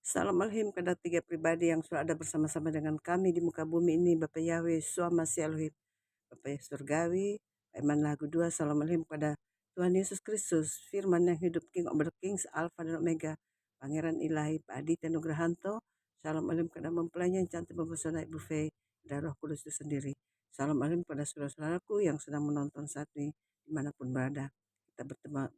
Salam Alhim kepada tiga pribadi yang sudah ada bersama-sama dengan kami di muka bumi ini, Bapak Yahweh, Suama Elohim, Bapak Surgawi, Iman lagu 2, Salam Alhim kepada Tuhan Yesus Kristus, firman yang hidup, King of the Kings, Alpha dan Omega, Pangeran Ilahi, Pak Aditya Nugrahanto. Salam Alhim kepada mempelainya yang cantik mempesona Ibu Fei, dan Roh Kudus itu sendiri. Salam Alhim kepada saudara-saudaraku yang sedang menonton saat ini, dimanapun berada. Kita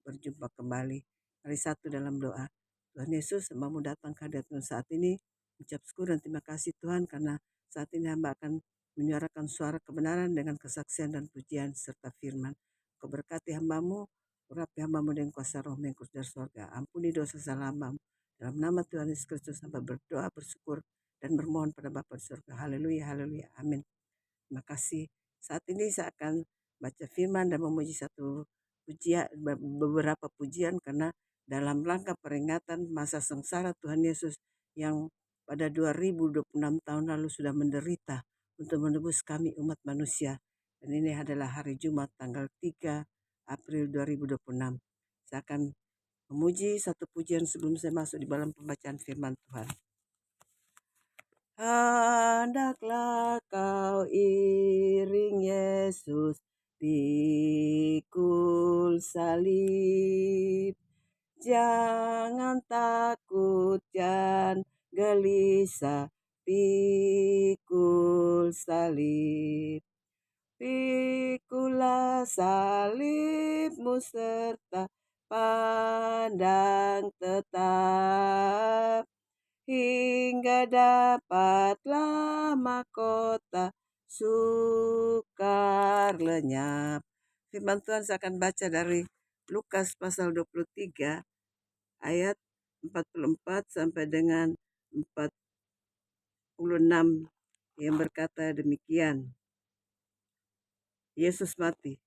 berjumpa kembali hari Sabtu dalam doa. Tuhan Yesus, hambamu datang ke hadiratmu saat ini, ucap syukur dan terima kasih Tuhan, karena saat ini hamba akan menyuarakan suara kebenaran dengan kesaksian dan pujian serta firman. Kau berkati hambamu, urapi hambamu dengan kuasa roh mengkus dari surga. Ampuni dosa salah hambamu. Dalam nama Tuhan Yesus Kristus hamba berdoa, bersyukur, dan bermohon pada Bapa di surga. Haleluya, haleluya, amin. Terima kasih. Saat ini saya akan baca firman dan memuji beberapa pujian, karena dalam rangka peringatan masa sengsara Tuhan Yesus yang pada 2026 tahun lalu sudah menderita untuk menebus kami umat manusia. Dan ini adalah hari Jumat tanggal 3 April 2026. Saya akan memuji satu pujian sebelum saya masuk di dalam pembacaan firman Tuhan. Hendaklah kau iring Yesus pikul salib. Jangan takut dan gelisah, pikul salib. Pikulah salibmu serta pandang tetap, hingga dapatlah mahkota sukar lenyap. Firman Tuhan saya akan baca dari Lukas pasal 23 ayat 44 sampai dengan 46 yang berkata demikian. Yesus mati.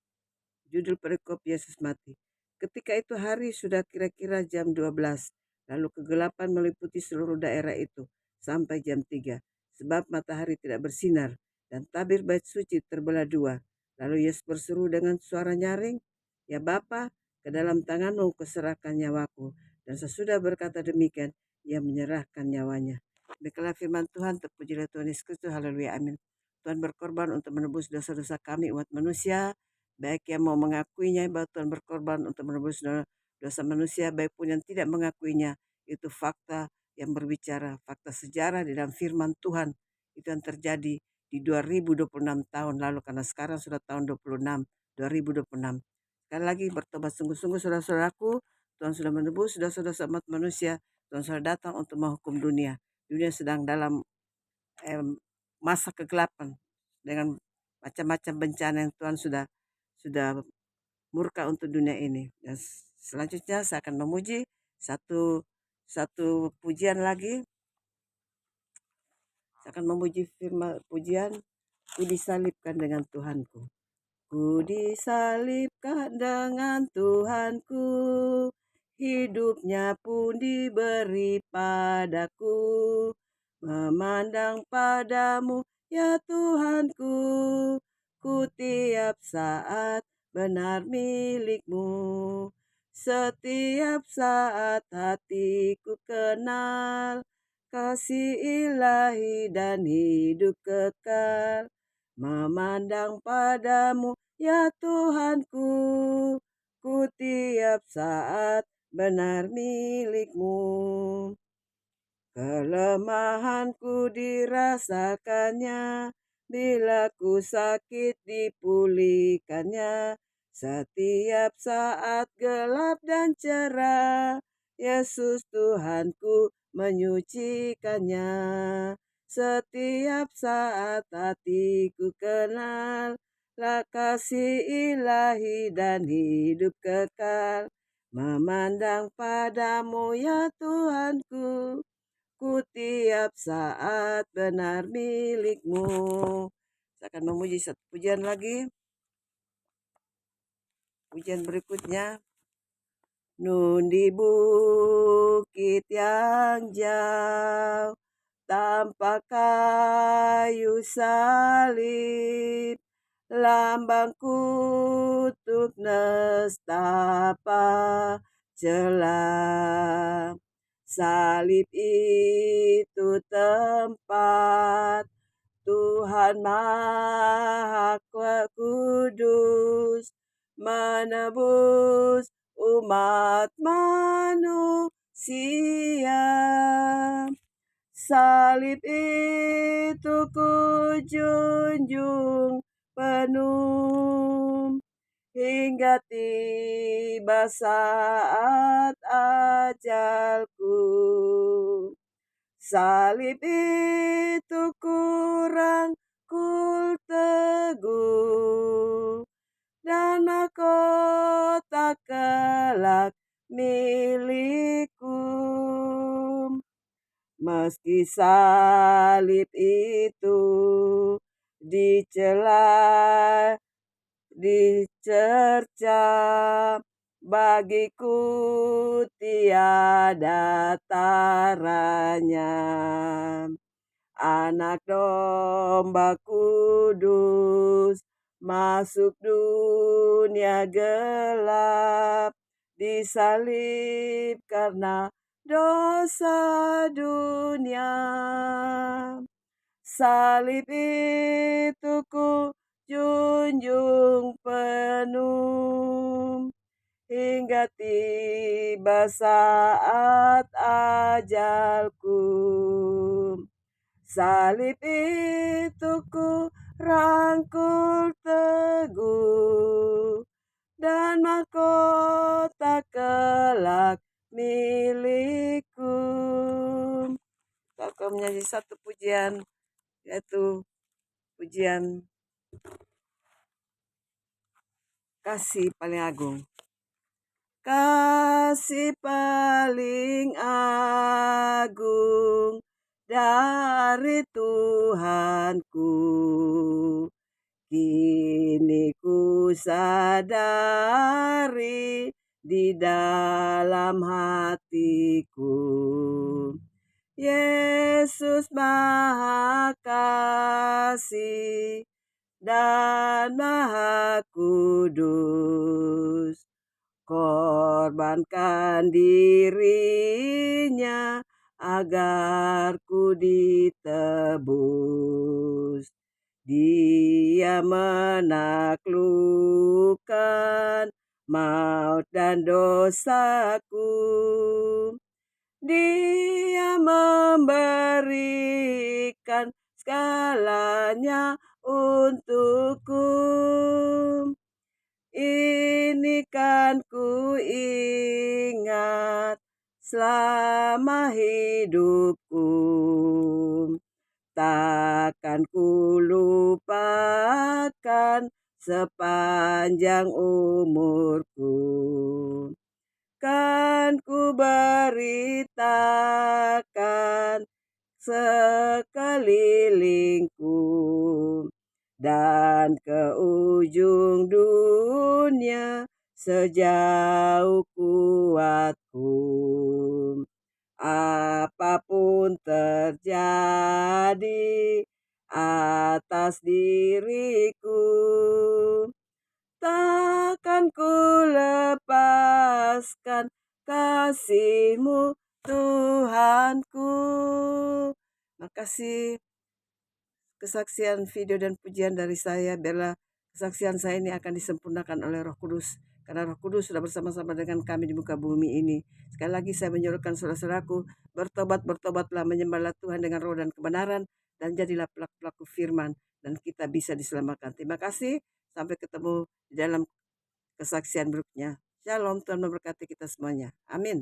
Judul perikop Yesus mati. Ketika itu hari sudah kira-kira jam 12. Lalu kegelapan meliputi seluruh daerah itu sampai jam 3. Sebab matahari tidak bersinar dan tabir bait suci terbelah dua. Lalu Yesus berseru dengan suara nyaring, "Ya Bapa, ke dalam tanganmu kuserahkan nyawaku." Dan sesudah berkata demikian, ia menyerahkan nyawanya. Demikianlah firman Tuhan, terpujilah Tuhan Yesus Kristus, haleluya, amin. Tuhan berkorban untuk menebus dosa-dosa kami umat manusia, baik yang mau mengakuinya bahwa Tuhan berkorban untuk menebus dosa manusia, baik pun yang tidak mengakuinya. Itu fakta yang berbicara, fakta sejarah di dalam firman Tuhan. Itu yang terjadi di 2026 tahun lalu, karena sekarang sudah tahun 2026. Sekali lagi bertobat sungguh-sungguh saudara-saudaraku, Tuhan sudah menebus dosa-dosa umat manusia. Tuhan sudah datang untuk menghukum dunia. Dunia sedang dalam masa kegelapan dengan macam-macam bencana yang Tuhan sudah murka untuk dunia ini. Dan selanjutnya saya akan memuji satu pujian lagi. Saya akan memuji firman pujian, ku disalibkan dengan Tuhanku. Ku disalibkan dengan Tuhanku, hidupnya pun diberi padaku. Memandang padamu ya Tuhanku, ku tiap saat benar milikmu. Setiap saat hatiku kenal kasih ilahi dan hidup kekal. Memandang padamu ya Tuhanku, ku tiap saat benar milikmu. Kelemahanku dirasakannya, bila ku sakit dipulihkannya. Setiap saat gelap dan cerah, Yesus Tuhanku menyucikannya. Setiap saat hatiku kenal kasih ilahi dan hidup kekal. Memandang padamu ya Tuhanku, ku tiap saat benar milikmu. Saya akan memuji satu pujian lagi. Pujian berikutnya. Nun di bukit yang jauh, tampak kayu salib, lambang kutuk nestapa celah. Salib itu tempat Tuhan Maha Kudus menebus umat manusia. Salib itu kujunjung penuh hingga tiba saat ajalku. Salib itu kurang kul teguh dan mahkota kelak milikku. Meski salib itu dicela, dicerca, bagiku tiada taranya. Anak domba kudus masuk dunia gelap, disalib karena dosa dunia. Salib itu ku junjung penuh hingga tiba saat ajalku. Salib itu ku rangkul teguh dan mahkota kelak milikku. Kita akan menyanyi satu pujian, yaitu pujian kasih paling agung. Kasih paling agung dari Tuhanku, kini ku sadari di dalam hatiku. Yesus Maha Kasih dan Maha Kudus, korbankan dirinya agar ku ditebus. Dia menaklukkan maut dan dosaku. Dia memberikan segalanya untukku. Ini kan ku ingat selama hidupku, takkan ku lupakan sepanjang umurku. Kan ku beritakan sekelilingku dan ke ujung dunia sejauh kuatku. Apapun terjadi atas diriku, takkan ku lepaskan kasih-Mu Tuhanku. Makasih kesaksian video dan pujian dari saya. Biarlah kesaksian saya ini akan disempurnakan oleh Roh Kudus, karena Roh Kudus sudah bersama-sama dengan kami di muka bumi ini. Sekali lagi saya menyerukan saudara-saudaraku, bertobatlah, menyembahlah Tuhan dengan roh dan kebenaran, dan jadilah pelaku-pelaku firman, dan kita bisa diselamatkan. Terima kasih, sampai ketemu di dalam kesaksian berikutnya. Shalom, Tuhan memberkati kita semuanya. Amin.